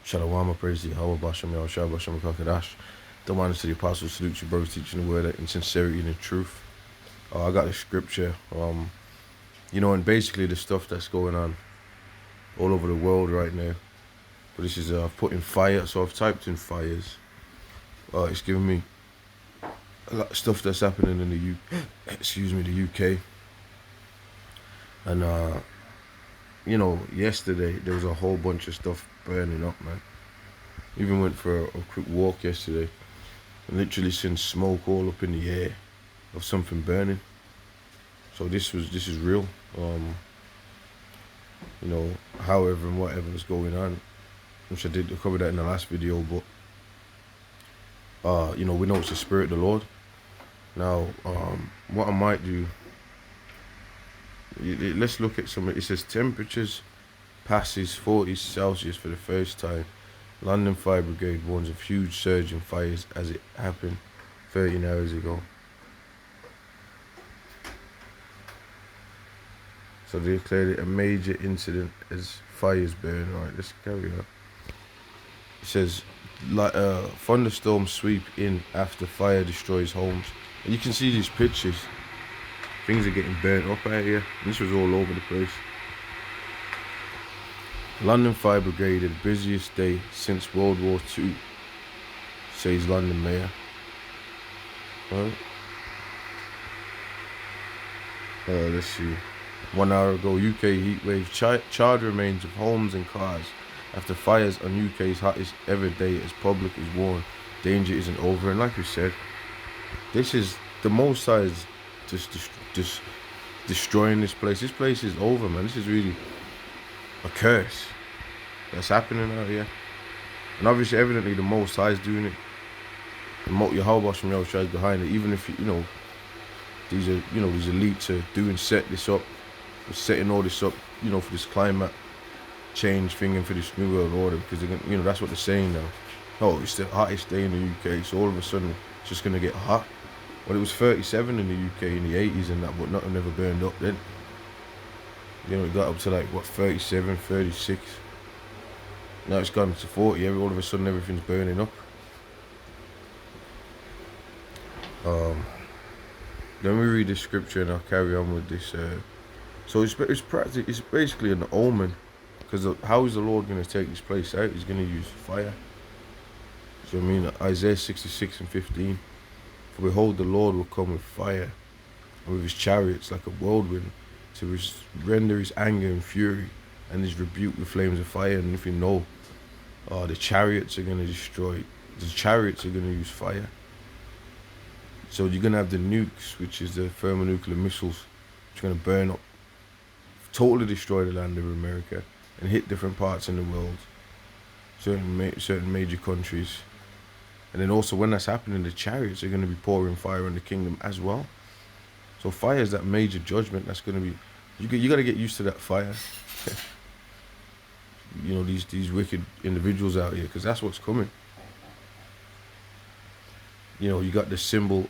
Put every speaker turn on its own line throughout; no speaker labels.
Shalom, I praise the Yahweh, Bashem, Yahushua, Bashem, Kakadash. The honor to the apostles, salute you, brothers, teaching the word in sincerity and in truth. I got the scripture, and basically the stuff that's going on all over the world right now. But this is, I've put in fire, so I've typed in fires. It's giving me a lot of stuff that's happening in the UK. And, yesterday there was a whole bunch of stuff burning up, man. Even went for a quick walk yesterday and literally seen smoke all up in the air of something burning. So this is real. However and whatever was going on, which I cover that in the last video, but we know it's the Spirit of the Lord. Now, what I might do, let's look at some. It says temperatures passes 40 Celsius for the first time. London Fire Brigade warns of huge surge in fires as it happened 13 hours ago. So they declared it a major incident as fires burn. All right, let's carry on. It says, thunderstorms sweep in after fire destroys homes. And you can see these pictures. Things are getting burnt up out here. This was all over the place. London Fire Brigade had the busiest day since World War II, says London Mayor. Right. Let's see. 1 hour ago, UK heatwave charred remains of homes and cars after fires on UK's hottest ever day as public is warned danger isn't over. And like we said, this is the Most High is just destroying this place. This place is over, man. This is really a curse that's happening out here. And obviously, evidently, the Most High is doing it. Yahweh from Yahushua is behind it. Even if, these elites are doing, setting all this up, for this climate change thing and for this new world order, because they're that's what they're saying now. Oh, it's the hottest day in the UK, so all of a sudden it's just gonna get hot. Well, it was 37 in the UK in the 80s and that, but nothing ever burned up then. It got up to 37, 36. Now it's gone to 40. All of a sudden everything's burning up. Then we read the scripture and I'll carry on with this. So it's basically an omen, because how is the Lord going to take this place out? He's going to use fire. So Isaiah 66:15. For behold, the Lord will come with fire, and with his chariots like a whirlwind, to render his anger and fury, and his rebuke with flames of fire. And if you know, the chariots are going to destroy. The chariots are going to use fire. So you're going to have the nukes, which is the thermonuclear missiles, which are going to burn up, totally destroy the land of America, and hit different parts in the world, certain major countries. And then also when that's happening, the chariots are going to be pouring fire on the kingdom as well. So fire is that major judgment that's going to be, you got to get used to that fire. These wicked individuals out here, because that's what's coming. You got the symbol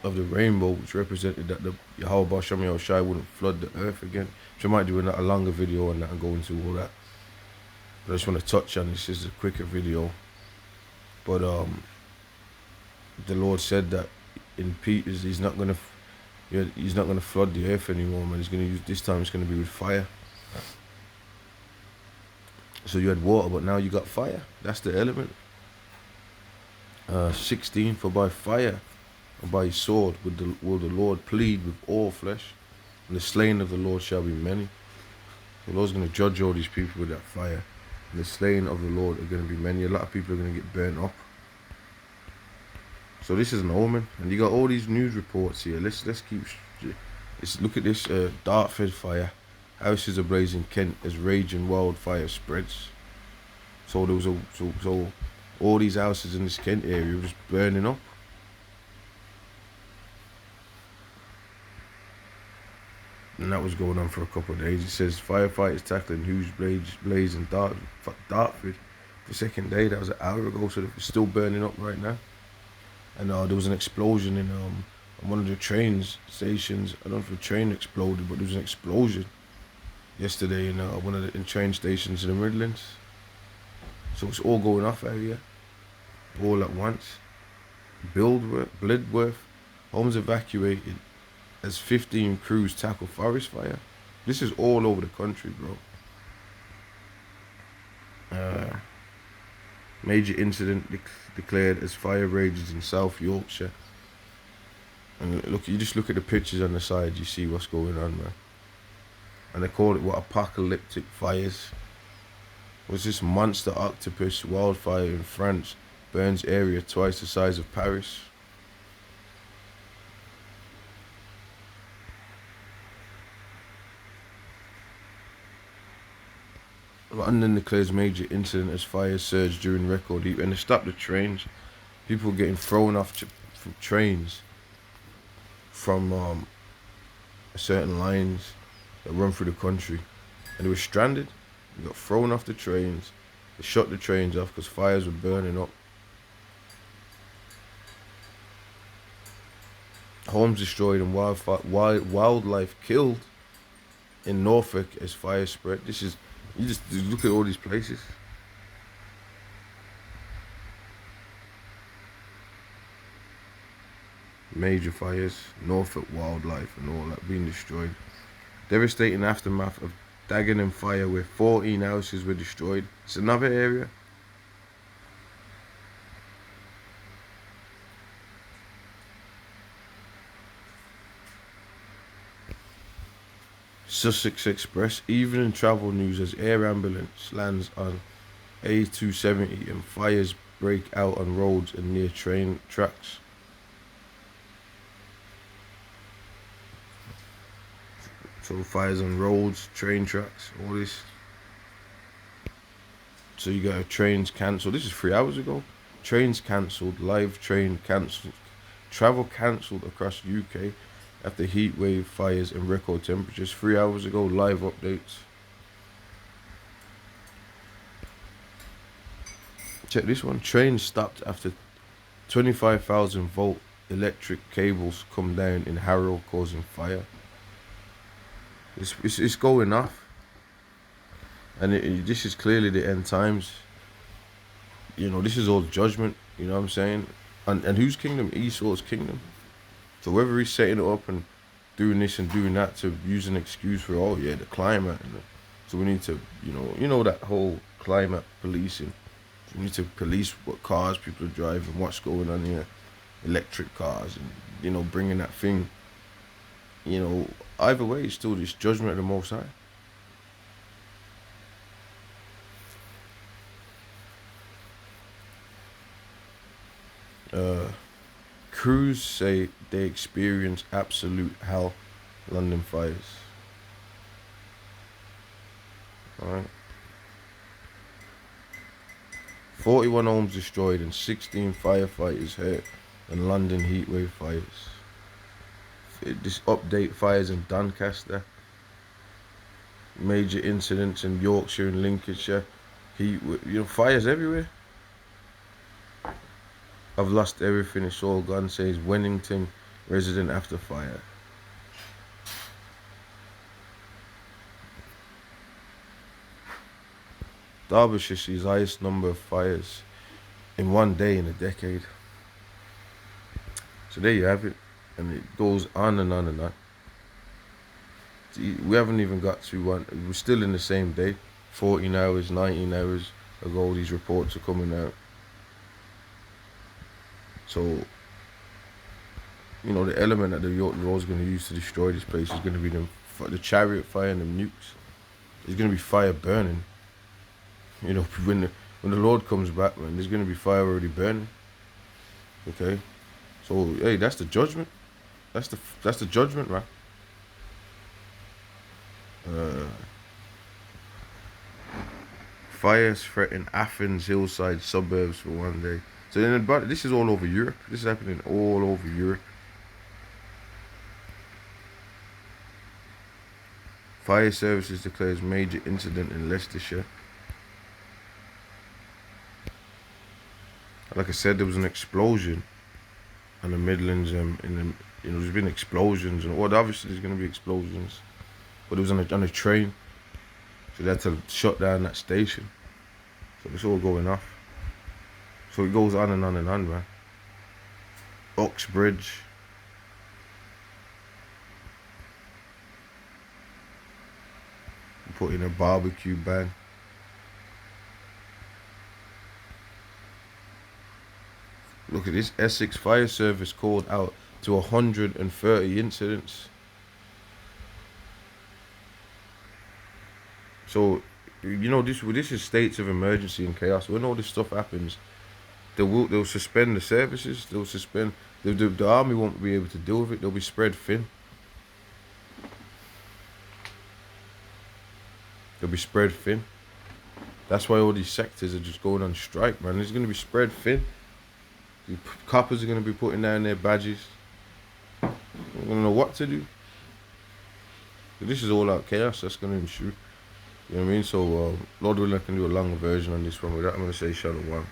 of the rainbow, which represented that the Yahweh Bashem Yahushua wouldn't flood the earth again. Which I might do a longer video on that and go into all that. But I just want to touch on this. This is a quicker video. But the Lord said that in Peter's, he's not gonna flood the earth anymore, man. He's gonna use, this time it's gonna be with fire. So you had water, but now you got fire. That's the element. 16, for by fire and by his sword will the Lord plead with all flesh, and the slain of the Lord shall be many. The Lord's going to judge all these people with that fire, and the slain of the Lord are going to be many. A lot of people are going to get burnt up. So this is an omen, and you got all these news reports here. Let's look at this. Dartford fire, houses ablaze in Kent as raging wildfire spreads. So there was so all these houses in this Kent area were just burning up. And that was going on for a couple of days. It says firefighters tackling huge blaze in Dartford the second day. That was an hour ago, so it's still burning up right now. And there was an explosion in one of the train stations. I don't know if the train exploded, but there was an explosion yesterday in one of the train stations in the Midlands. So it's all going off area, all at once. Blidworth, homes evacuated as 15 crews tackle forest fire. This is all over the country, bro. Major incident declared as fire rages in South Yorkshire. And look, you just look at the pictures on the side, you see what's going on, man. And they call it what, apocalyptic fires. Was this monster octopus wildfire in France burns area twice the size of Paris? London declares major incident as fires surge during record heat, and they stopped the trains. People getting thrown off from trains from certain lines that run through the country, and they were stranded. They got thrown off the trains. They shut the trains off because fires were burning up. Homes destroyed and wildlife killed in Norfolk as fire spread. This is, you just look at all these places. Major fires, Norfolk wildlife and all that being destroyed. Devastating aftermath of Dagenham fire where 14 houses were destroyed. It's another area. Sussex Express, evening travel news as air ambulance lands on A270 and fires break out on roads and near train tracks. So fires on roads, train tracks, all this. So you got trains cancelled. This is 3 hours ago. Trains cancelled, live train cancelled, travel cancelled across UK after heat wave fires and record temperatures. 3 hours ago, live updates. Check this one. Train stopped after 25,000 volt electric cables come down in Harrow, causing fire. It's going off, and this is clearly the end times. You know, this is all judgment. You know what I'm saying? And whose kingdom? Esau's kingdom. So whether he's setting it up and doing this and doing that to use an excuse for, oh yeah, the climate, so we need to, you know that whole climate policing. We need to police what cars people are driving, what's going on here, electric cars, and bringing that thing. Either way, it's still this judgment of the Most High. Crews say they experience absolute hell. London fires. Alright. 41 homes destroyed and 16 firefighters hurt in London heatwave fires. This update: fires in Doncaster. Major incidents in Yorkshire and Lincolnshire. Fires everywhere. I've lost everything, it's all gone, says Wennington resident after fire. Derbyshire sees highest number of fires in one day in a decade. So there you have it. And it goes on and on and on. We haven't even got to one. We're still in the same day. 14 hours, 19 hours ago, these reports are coming out. So, the element that the York Lord's going to use to destroy this place is going to be the chariot fire and the nukes. There's going to be fire burning. When the Lord comes back, man, there's going to be fire already burning. Okay? So, hey, that's the judgment. That's the judgment, man. Fires threaten Athens hillside suburbs for one day. So this is all over Europe. This is happening all over Europe. Fire services declares major incident in Leicestershire. Like I said, there was an explosion in the Midlands. There's been explosions, and obviously there's going to be explosions. But it was on a train, so they had to shut down that station. So it's all going off. So it goes on and on and on, man. Uxbridge. Put in a barbecue ban. Look at this. Essex Fire Service called out to 130 incidents. So, you know, this is states of emergency and chaos. When all this stuff happens, they'll suspend the services. They'll suspend the army won't be able to deal with it. They'll be spread thin. They'll be spread thin. That's why all these sectors are just going on strike, man. It's gonna be spread thin. The coppers are gonna be putting down their badges. I don't know what to do. This is all out chaos that's gonna ensue. You know what I mean? So, Lord willing, I can do a longer version on this one. With that, I'm gonna say Shalom.